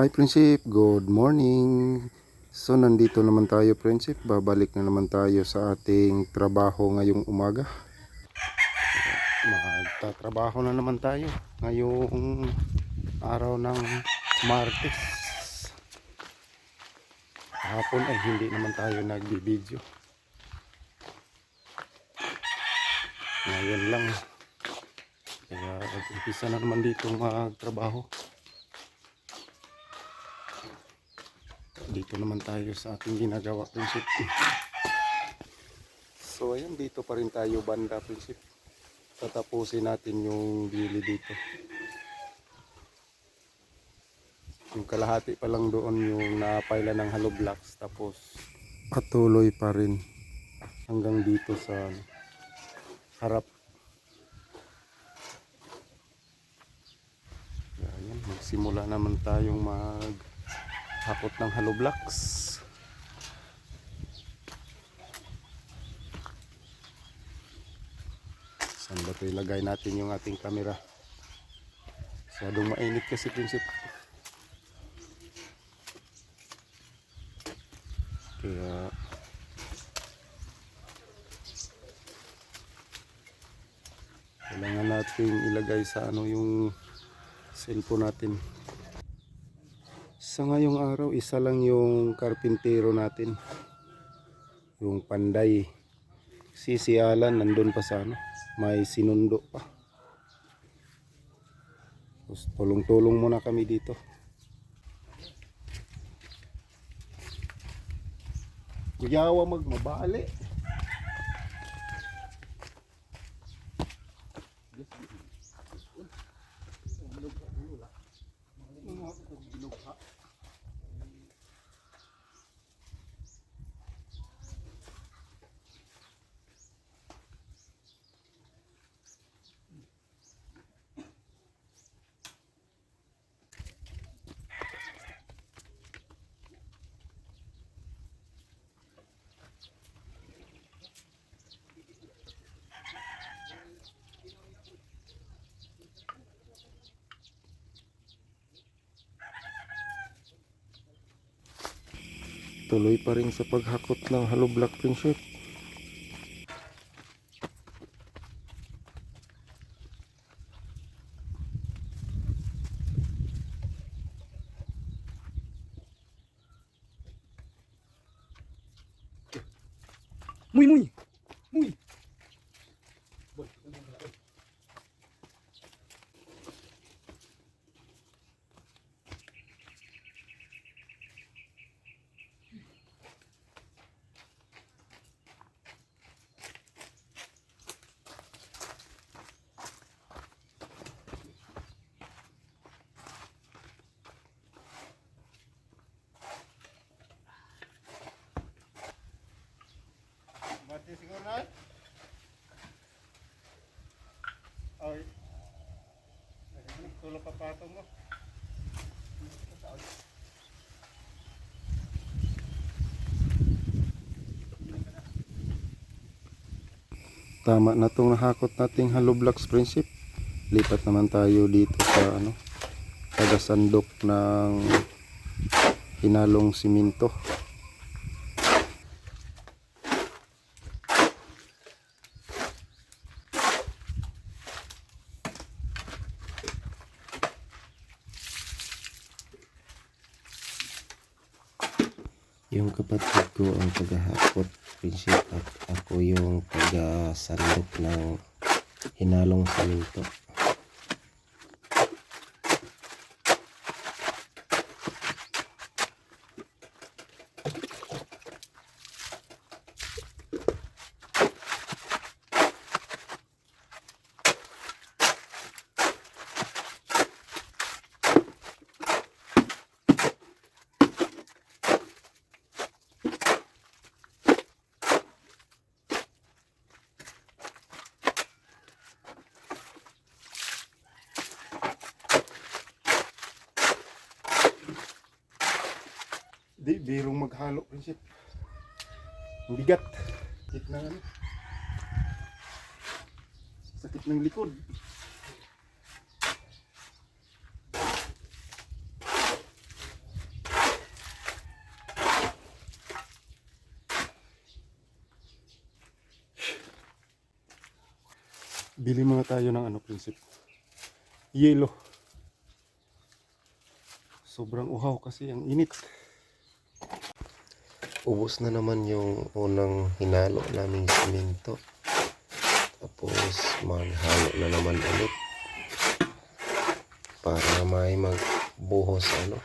Hi Prinsip, good morning. So nandito naman tayo Prinsip, babalik na naman tayo sa ating trabaho ngayong umaga. Magtatrabaho na naman tayo ngayong araw ng Martes. Hapon ay hindi naman tayo nagbibideo. Ngayon lang. Kaya umpisa na naman dito magtrabaho. Dito naman tayo sa ating ginagawa Prinsip. So ayan, dito pa rin tayo banda Prinsip. Tatapusin natin yung bili dito. Yung kalahati pa lang doon yung napaila ng hollow blocks. Tapos patuloy pa rin hanggang dito sa harap. Ayan, magsimula naman tayong maghakot ng hollow blocks. Saan ba ito ilagay natin yung ating camera? Masyadong mainit kasi Prinsip. Kaya kailangan natin ilagay sa yung cellphone natin. Sa ngayong araw, isa lang yung karpintero natin. Yung Panday. Si Alan nandun pa sa may sinundo pa. Tapos tulong-tulong muna kami dito. Kuyawa magmabali. Tuloy pa rin sa paghakot ng hollow block Prinsip. Muy, muy, muy. Mati siguro na? Ay. Tulog ka patong mo. Tama na tong nahakot nating hollow blocks Prinsip. Lipat naman tayo dito sa tagasandok ng hinalong simento. Yung kapatid ko ang taga-hakot Prinsip at ako yung taga-sandok ng hinalong simento. Di, birong maghalo Prinsip. Ang bigat. Sakit ng sakit ng likod. Bili muna tayo ng ano, prinsip. Yelo. Sobrang uhaw kasi ang init. Ubos na naman yung unang hinalo naming simento. Tapos maghalo na naman ulit. Para may magbuhos ano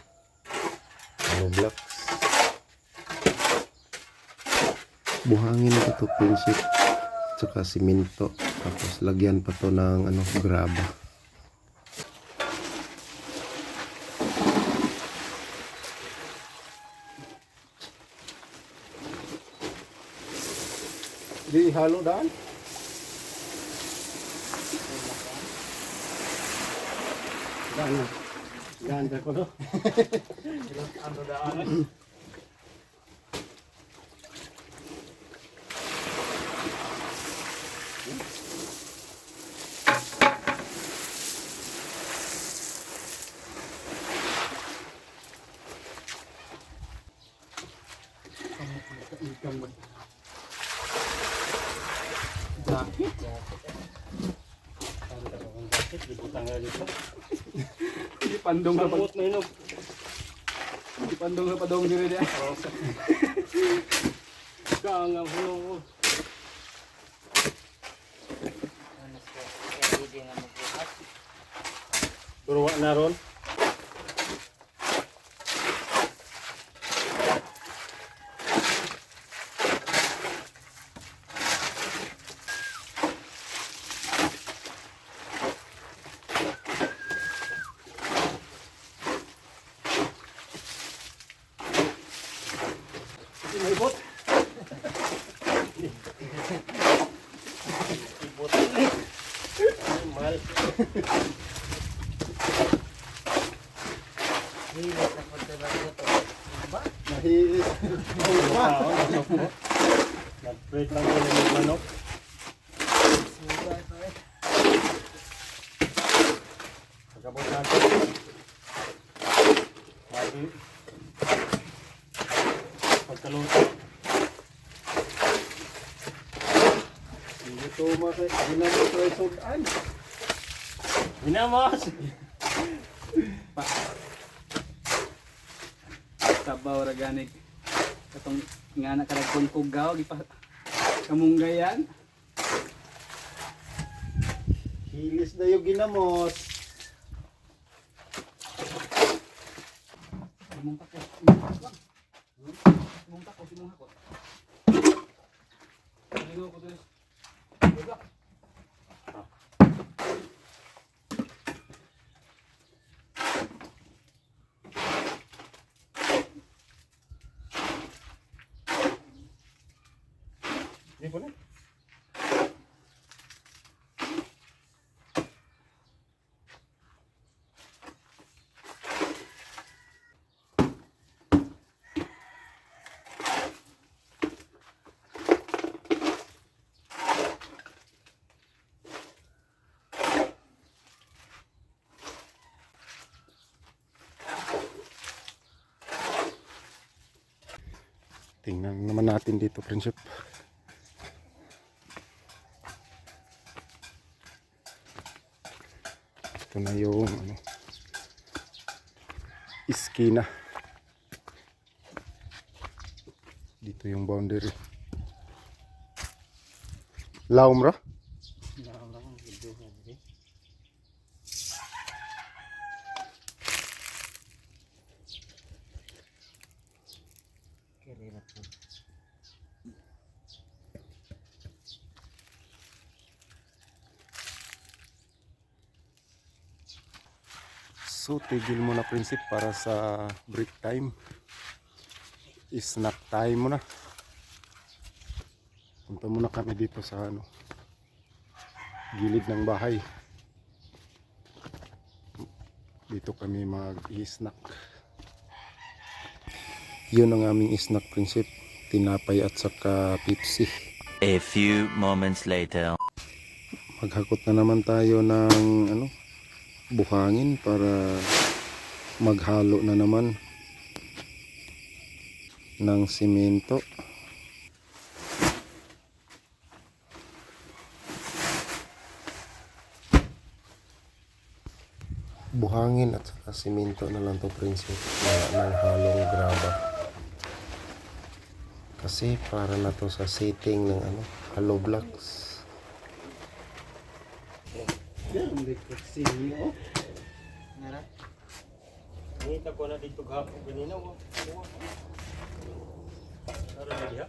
blocks. Buhangin na ito, prinsip. Tsaka simento. Tapos lagyan pa to ng ano, graba. Di halo daan. Daan. Daan ka ko do. Ano daan? Hindi pandong na pag mainog. Hindi pandong na padong diri dia. Kanga hulong. Pero na ron. Ibot. Ibot. Mahal. Hilis na po talaga ito. Nahilis. Nag-plate lang ko ng manok. Pagkabot natin. Mali. Pagkaluto. Hindi ito masay. Ginamos ito ay sudan. Ginamos! Sabaw raganig. Katong nga nakaragpong kugaw. Kamunggayan. Hilis na yung ginamos. Simong tako. Simong tako. Simong hakot. Ano ko dito? Wala. Hindi po na. Tingnan naman natin dito, prinsip. Ito na yung ano, iskina. Dito yung boundary. Laom ra? So tigil mo na, prinsip, para sa break time. Snack time muna. Punta muna kami dito sa ano, gilid ng bahay. Dito kami mag-i-snack. Yun ang aming snack, prinsip. Tinapay at saka Pepsi. A few moments later. Maghakot na naman tayo ng ano, buhangin para maghalo na naman ng simento. buhangin at saka simento na lang to prinsip. Wala ng halong graba. Kasi para na to sa setting ng ano, hollow blocks. Ngita ko na dito gahapon ganina mo. Ara na diha.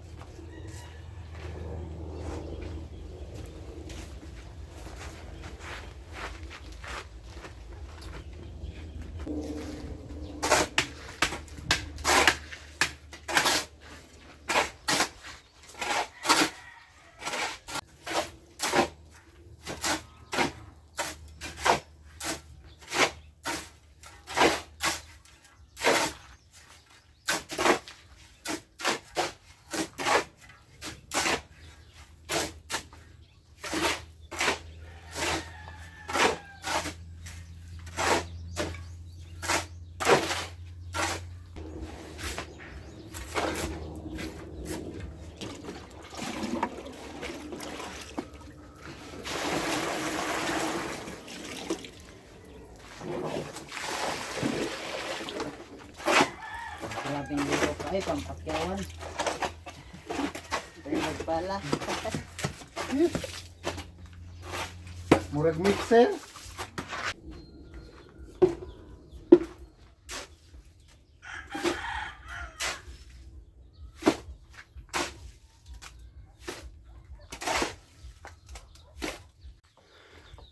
Grabing dito pa ay pampakyawan. Pero pala. Murag mixer.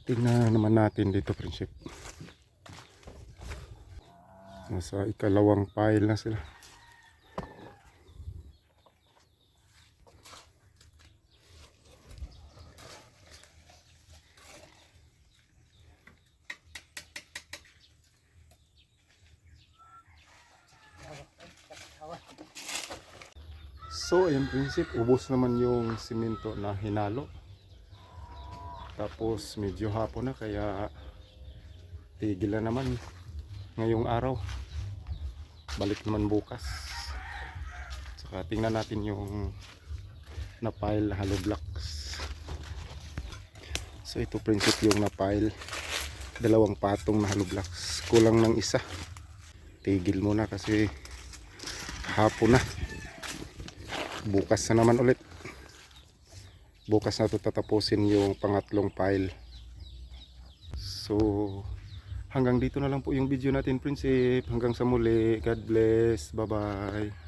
Tingnan naman natin dito, prinsip. Nasa ikalawang pile na sila. So, ayan prinsip, ubos naman yung simento na hinalo. Tapos medyo hapon na kaya tigil na naman ngayong araw. Balik naman bukas. Saka tingnan natin yung na-pile na hollow blocks. So ito prinsip yung na-pile. Dalawang patong na hollow blocks. Kulang ng isa. Tigil muna kasi hapon na. Bukas na naman ulit. Bukas na ito tatapusin yung pangatlong pile. So hanggang dito na lang po yung video natin prinsip. Hanggang sa muli. God bless. Bye bye.